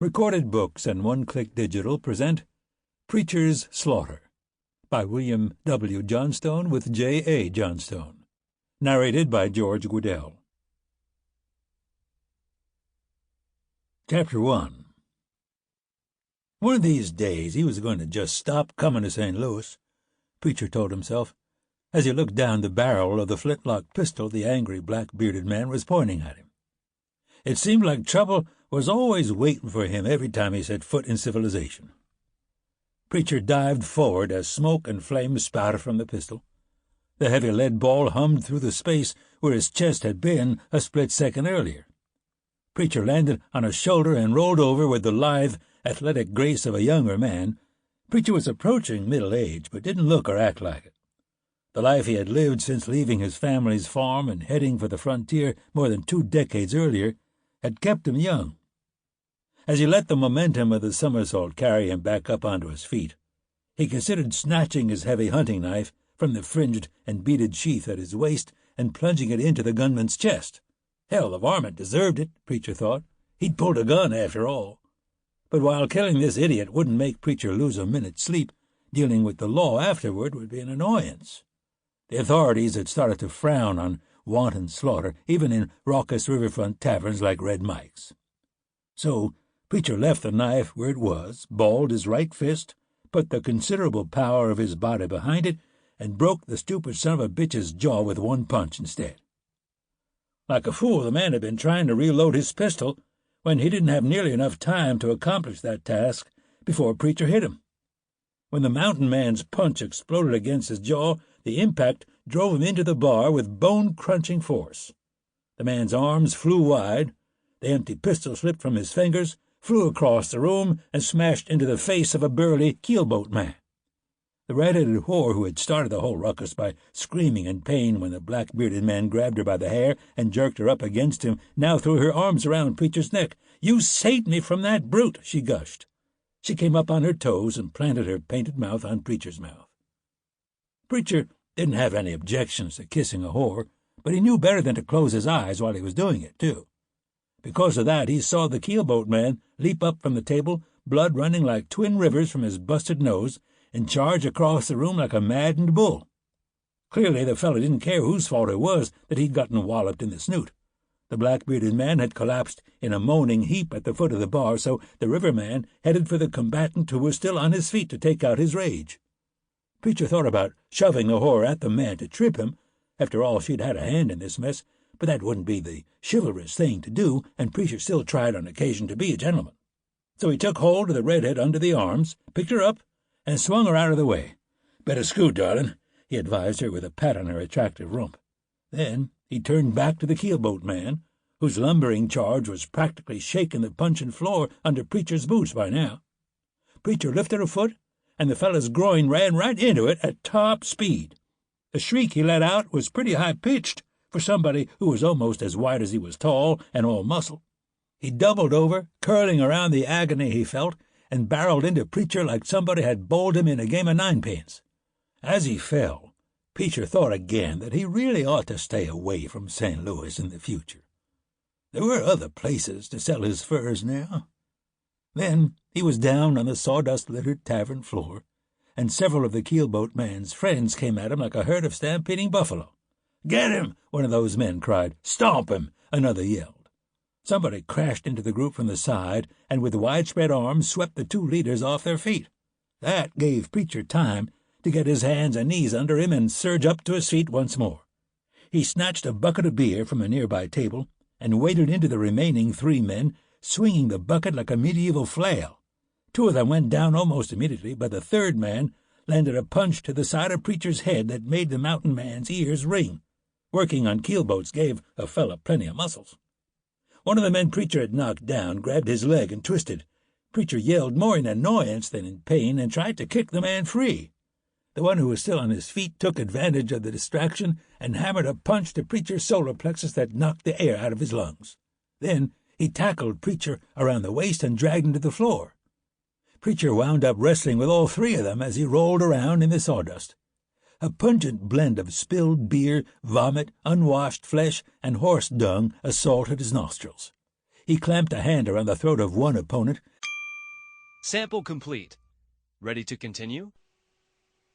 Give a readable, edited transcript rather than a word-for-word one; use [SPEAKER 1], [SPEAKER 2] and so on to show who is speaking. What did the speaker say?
[SPEAKER 1] Recorded Books and One-Click Digital present Preacher's Slaughter by William W. Johnstone with J. A. Johnstone. Narrated by George Guidall. Chapter 1. One of these days he was going to just stop coming to St. Louis, Preacher told himself, as he looked down the barrel of the flintlock pistol the angry black-bearded man was pointing at him. It seemed like trouble was always waiting for him every time he set foot in civilization. Preacher dived forward as smoke and flame spouted from the pistol. The heavy lead ball hummed through the space where his chest had been a split second earlier. Preacher landed on a shoulder and rolled over with the lithe, athletic grace of a younger man. Preacher was approaching middle age, but didn't look or act like it. The life he had lived since leaving his family's farm and heading for the frontier more than 2 decades earlier had kept him young. As he let the momentum of the somersault carry him back up onto his feet, he considered snatching his heavy hunting knife from the fringed and beaded sheath at his waist and plunging it into the gunman's chest. Hell, the varmint deserved it, Preacher thought. He'd pulled a gun, after all. But while killing this idiot wouldn't make Preacher lose a minute's sleep, dealing with the law afterward would be an annoyance. The authorities had started to frown on wanton slaughter, even in raucous riverfront taverns like Red Mike's. So Preacher left the knife where it was, balled his right fist, put the considerable power of his body behind it, and broke the stupid son of a bitch's jaw with one punch instead. Like a fool, the man had been trying to reload his pistol when he didn't have nearly enough time to accomplish that task before Preacher hit him. When the mountain man's punch exploded against his jaw, the impact drove him into the bar with bone-crunching force. The man's arms flew wide, the empty pistol slipped from his fingers, flew across the room, and smashed into the face of a burly keelboat man. The red-headed whore who had started the whole ruckus by screaming in pain when the black-bearded man grabbed her by the hair and jerked her up against him now threw her arms around Preacher's neck. "You saved me from that brute," she gushed. She came up on her toes and planted her painted mouth on Preacher's mouth. Preacher didn't have any objections to kissing a whore, but he knew better than to close his eyes while he was doing it, too. Because of that, he saw the keelboat man leap up from the table, blood running like twin rivers from his busted nose, and charge across the room like a maddened bull. Clearly the fellow didn't care whose fault it was that he'd gotten walloped in the snoot. The black-bearded man had collapsed in a moaning heap at the foot of the bar, so the riverman headed for the combatant who was still on his feet to take out his rage. Preacher thought about shoving the whore at the man to trip him. After all, she'd had a hand in this mess, but that wouldn't be the chivalrous thing to do, and Preacher still tried on occasion to be a gentleman. So he took hold of the redhead under the arms, picked her up, and swung her out of the way. "Better scoot, darling," he advised her with a pat on her attractive rump. Then he turned back to the keelboat man, whose lumbering charge was practically shaking the puncheon floor under Preacher's boots by now. Preacher lifted a foot, and the fellow's groin ran right into it at top speed. The shriek he let out was pretty high-pitched for somebody who was almost as wide as he was tall and all muscle. He doubled over, curling around the agony he felt, and barreled into Preacher like somebody had bowled him in a game of ninepins. As he fell, Preacher thought again that he really ought to stay away from St. Louis in the future. There were other places to sell his furs now. Then he was down on the sawdust-littered tavern floor, and several of the keelboat man's friends came at him like a herd of stampeding buffalo. "Get him!" one of those men cried. "Stomp him!" another yelled. Somebody crashed into the group from the side, and with widespread arms swept the 2 leaders off their feet. That gave Preacher time to get his hands and knees under him and surge up to his feet once more. He snatched a bucket of beer from a nearby table and waded into the remaining 3 men, swinging the bucket like a medieval flail. 2 of them went down almost immediately, but the 3rd man landed a punch to the side of Preacher's head that made the mountain man's ears ring. Working on keelboats gave a fella plenty of muscles. One of the men Preacher had knocked down grabbed his leg and twisted. Preacher yelled more in annoyance than in pain and tried to kick the man free. The one who was still on his feet took advantage of the distraction and hammered a punch to Preacher's solar plexus that knocked the air out of his lungs. Then he tackled Preacher around the waist and dragged him to the floor. Preacher wound up wrestling with all 3 of them as he rolled around in the sawdust. A pungent blend of spilled beer, vomit, unwashed flesh, and horse dung assaulted his nostrils. He clamped a hand around the throat of one opponent
[SPEAKER 2] Sample complete. Ready to continue?